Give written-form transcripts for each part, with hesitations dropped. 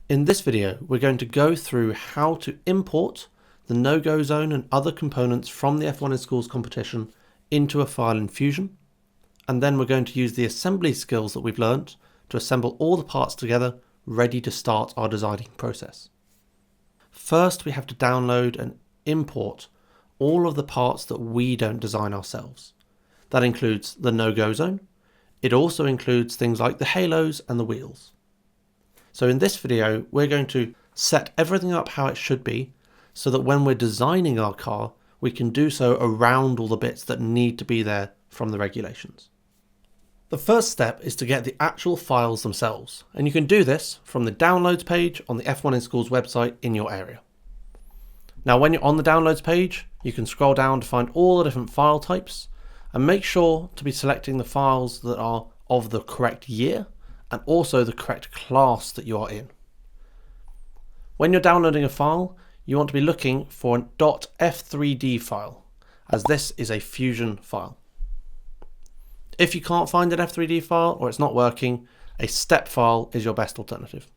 In this video, we're going to go through how to import the no-go zone and other components from the F1 in Schools competition into a file in Fusion. And then we're going to use the assembly skills that we've learned to assemble all the parts together, ready to start our designing process. First, we have to download and import all of the parts that we don't design ourselves. That includes the no-go zone. It also includes things like the halos and the wheels. So in this video, we're going to set everything up how it should be so that when we're designing our car, we can do so around all the bits that need to be there from the regulations. The first step is to get the actual files themselves, and you can do this from the downloads page on the F1 in Schools website in your area. Now, when you're on the downloads page, you can scroll down to find all the different file types and make sure to be selecting the files that are of the correct year and also the correct class that you are in. When you're downloading a file, you want to be looking for an .f3d file, as this is a Fusion file. If you can't find an F3D file or it's not working, a step file is your best alternative.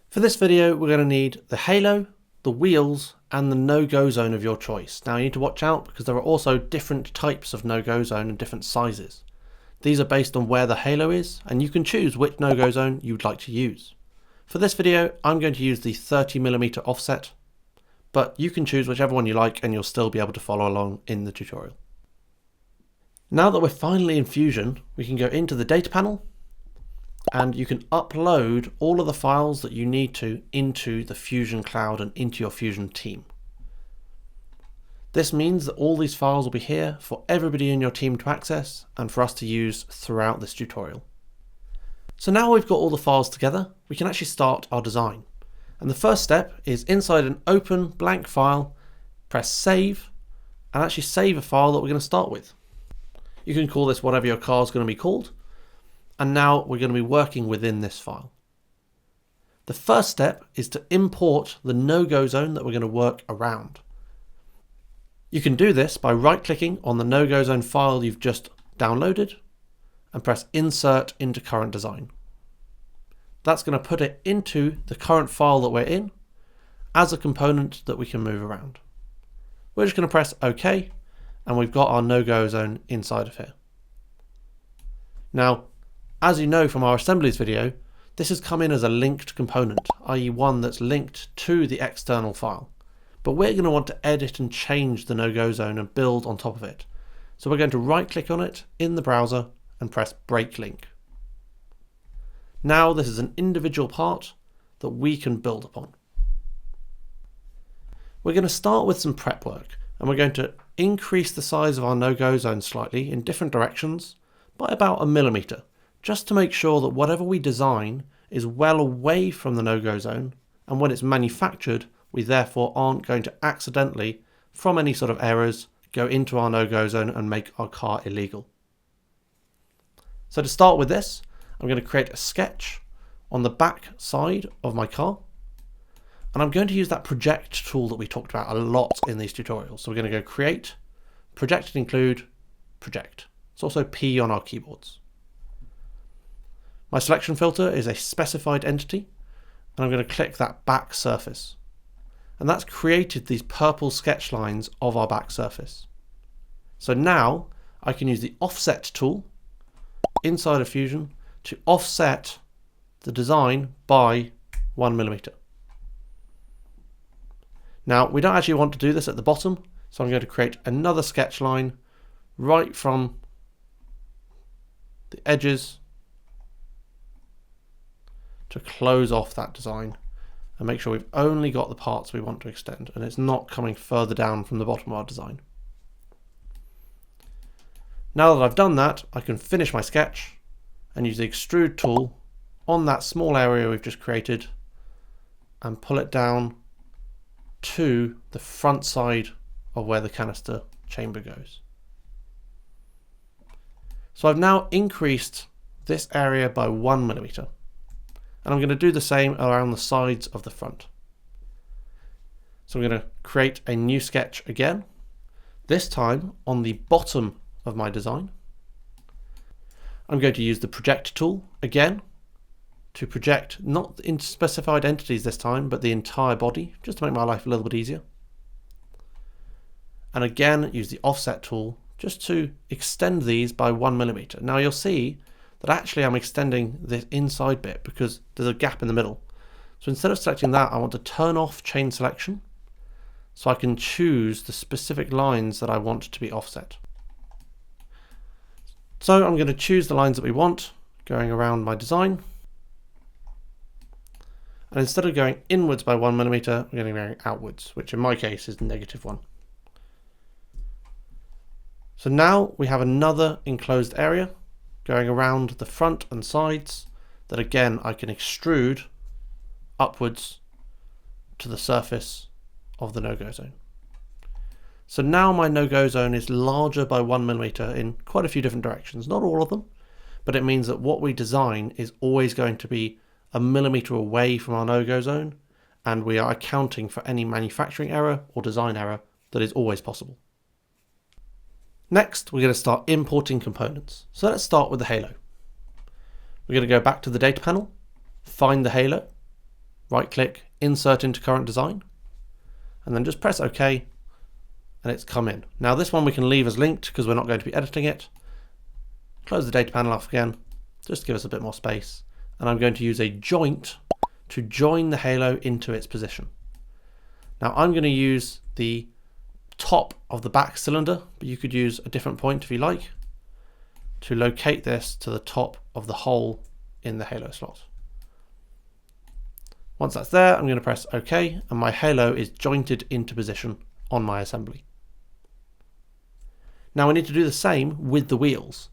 For this video, we're going to need the halo, the wheels, and the no-go zone of your choice. Now you need to watch out because there are also different types of no-go zone and different sizes. These are based on where the halo is, and you can choose which no-go zone you would like to use. For this video, I'm going to use the 30mm offset, but you can choose whichever one you like and you'll still be able to follow along in the tutorial. Now that we're finally in Fusion, we can go into the data panel and you can upload all of the files that you need to into the Fusion cloud and into your Fusion team. This means that all these files will be here for everybody in your team to access and for us to use throughout this tutorial. So now we've got all the files together, we can actually start our design. And the first step is inside an open blank file, press save, and actually save a file that we're going to start with. You can call this whatever your car is going to be called. And now we're going to be working within this file. The first step is to import the no-go zone that we're going to work around. You can do this by right-clicking on the no-go zone file you've just downloaded and press Insert into Current Design. That's going to put it into the current file that we're in as a component that we can move around. We're just going to press OK, and we've got our no-go zone inside of here. Now, as you know from our assemblies video, this has come in as a linked component, i.e. one that's linked to the external file. But we're going to want to edit and change the no-go zone and build on top of it. So we're going to right-click on it in the browser and press Break Link. Now this is an individual part that we can build upon. We're going to start with some prep work, and we're going to increase the size of our no-go zone slightly in different directions by about 1 millimeter, just to make sure that whatever we design is well away from the no-go zone, and when it's manufactured, we therefore aren't going to accidentally, from any sort of errors, go into our no-go zone and make our car illegal. So to start with this, I'm going to create a sketch on the back side of my car, and I'm going to use that project tool that we talked about a lot in these tutorials. So we're going to go create, project and include, project. It's also P on our keyboards. My selection filter is a specified entity, and I'm going to click that back surface. And that's created these purple sketch lines of our back surface. So now I can use the offset tool inside of Fusion to offset the design by 1 millimeter. Now we don't actually want to do this at the bottom, so I'm going to create another sketch line right from the edges to close off that design and make sure we've only got the parts we want to extend and it's not coming further down from the bottom of our design. Now that I've done that, I can finish my sketch and use the extrude tool on that small area we've just created and pull it down to the front side of where the canister chamber goes. So I've now increased this area by 1 millimeter. And I'm going to do the same around the sides of the front. So I'm going to create a new sketch again, this time on the bottom of my design. I'm going to use the project tool again to project not into specified entities this time, but the entire body, just to make my life a little bit easier. And again, use the offset tool just to extend these by 1mm. Now you'll see that actually I'm extending this inside bit because there's a gap in the middle. So instead of selecting that, I want to turn off chain selection so I can choose the specific lines that I want to be offset. So I'm going to choose the lines that we want, going around my design. And instead of going inwards by 1mm, we're going to go outwards, which in my case is -1. So now we have another enclosed area going around the front and sides that again I can extrude upwards to the surface of the no-go zone. So now my no-go zone is larger by 1mm in quite a few different directions, not all of them, but it means that what we design is always going to be 1mm away from our no-go zone, and we are accounting for any manufacturing error or design error that is always possible. Next, we're going to start importing components. So let's start with the halo. We're going to go back to the data panel, find the halo, right click, insert into current design, and then just press OK, and it's come in. Now this one we can leave as linked because we're not going to be editing it. Close the data panel off again, just to give us a bit more space. And I'm going to use a joint to join the halo into its position. Now I'm going to use the top of the back cylinder, but you could use a different point if you like, to locate this to the top of the hole in the halo slot. Once that's there, I'm going to press OK, and my halo is jointed into position on my assembly. Now we need to do the same with the wheels,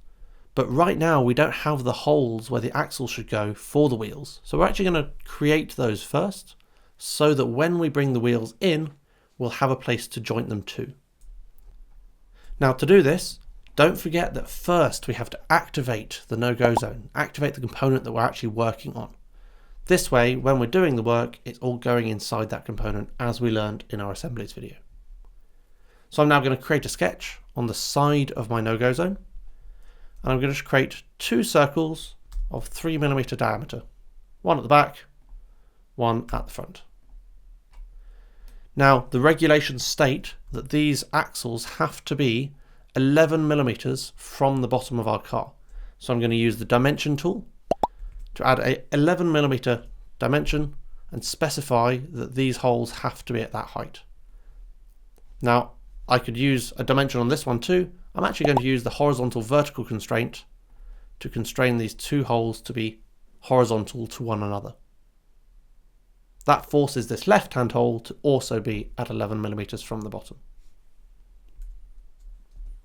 but right now we don't have the holes where the axle should go for the wheels. So we're actually going to create those first, so that when we bring the wheels in, we'll have a place to joint them to. Now to do this, don't forget that first we have to activate the no-go zone, activate the component that we're actually working on. This way, when we're doing the work, it's all going inside that component as we learned in our assemblies video. So I'm now going to create a sketch on the side of my no-go zone, and I'm going to create 2 circles of 3mm diameter, one at the back, one at the front. Now the regulations state that these axles have to be 11mm from the bottom of our car. So I'm going to use the dimension tool to add a 11mm dimension and specify that these holes have to be at that height. Now I could use a dimension on this one too. I'm actually going to use the horizontal vertical constraint to constrain these 2 holes to be horizontal to one another. That forces this left-hand hole to also be at 11mm from the bottom.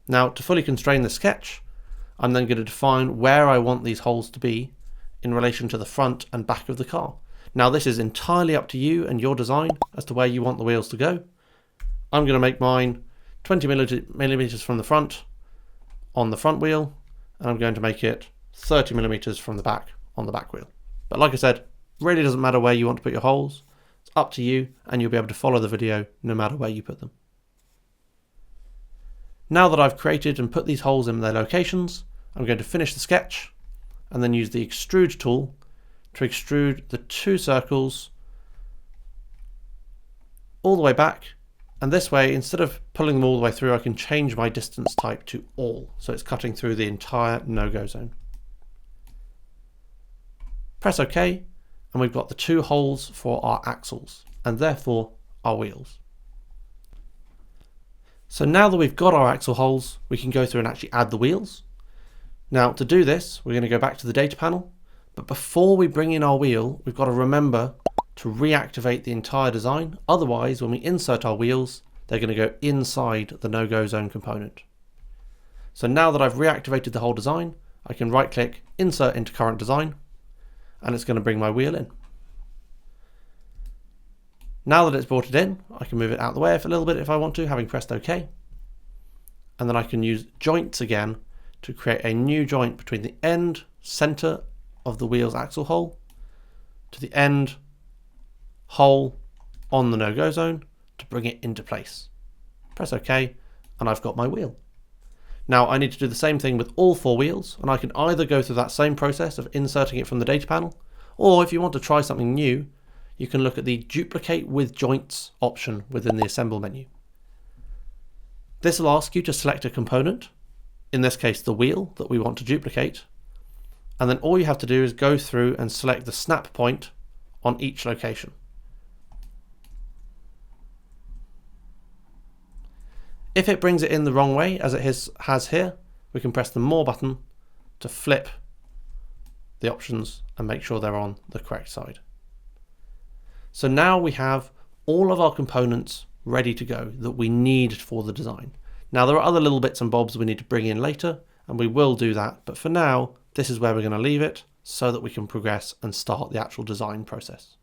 Now to fully constrain the sketch, I'm then going to define where I want these holes to be in relation to the front and back of the car. Now this is entirely up to you and your design as to where you want the wheels to go. I'm going to make mine 20mm from the front on the front wheel, and I'm going to make it 30mm from the back on the back wheel. But like I said, really doesn't matter where you want to put your holes. It's up to you, and you'll be able to follow the video no matter where you put them. Now that I've created and put these holes in their locations, I'm going to finish the sketch and then use the extrude tool to extrude the 2 circles all the way back. And this way, instead of pulling them all the way through, I can change my distance type to all. So it's cutting through the entire no-go zone. Press OK, and we've got the 2 holes for our axles, and therefore our wheels. So now that we've got our axle holes, we can go through and actually add the wheels. Now to do this, we're going to go back to the data panel, but before we bring in our wheel, we've got to remember to reactivate the entire design. Otherwise, when we insert our wheels, they're going to go inside the no-go zone component. So now that I've reactivated the whole design, I can right click, insert into current design, and it's going to bring my wheel in. Now that it's brought it in, I can move it out of the way a little bit if I want to, having pressed OK. And then I can use joints again to create a new joint between the end center of the wheel's axle hole to the end hole on the no-go zone to bring it into place. Press OK, and I've got my wheel. Now I need to do the same thing with all 4 wheels, and I can either go through that same process of inserting it from the data panel, Or if you want to try something new, you can look at the Duplicate with Joints option within the Assemble menu. This will ask you to select a component, in this case the wheel that we want to duplicate, and then all you have to do is go through and select the snap point on each location. If it brings it in the wrong way, as it has here, we can press the More button to flip the options and make sure they're on the correct side. So now we have all of our components ready to go that we need for the design. Now there are other little bits and bobs we need to bring in later, and we will do that, but for now, this is where we're going to leave it so that we can progress and start the actual design process.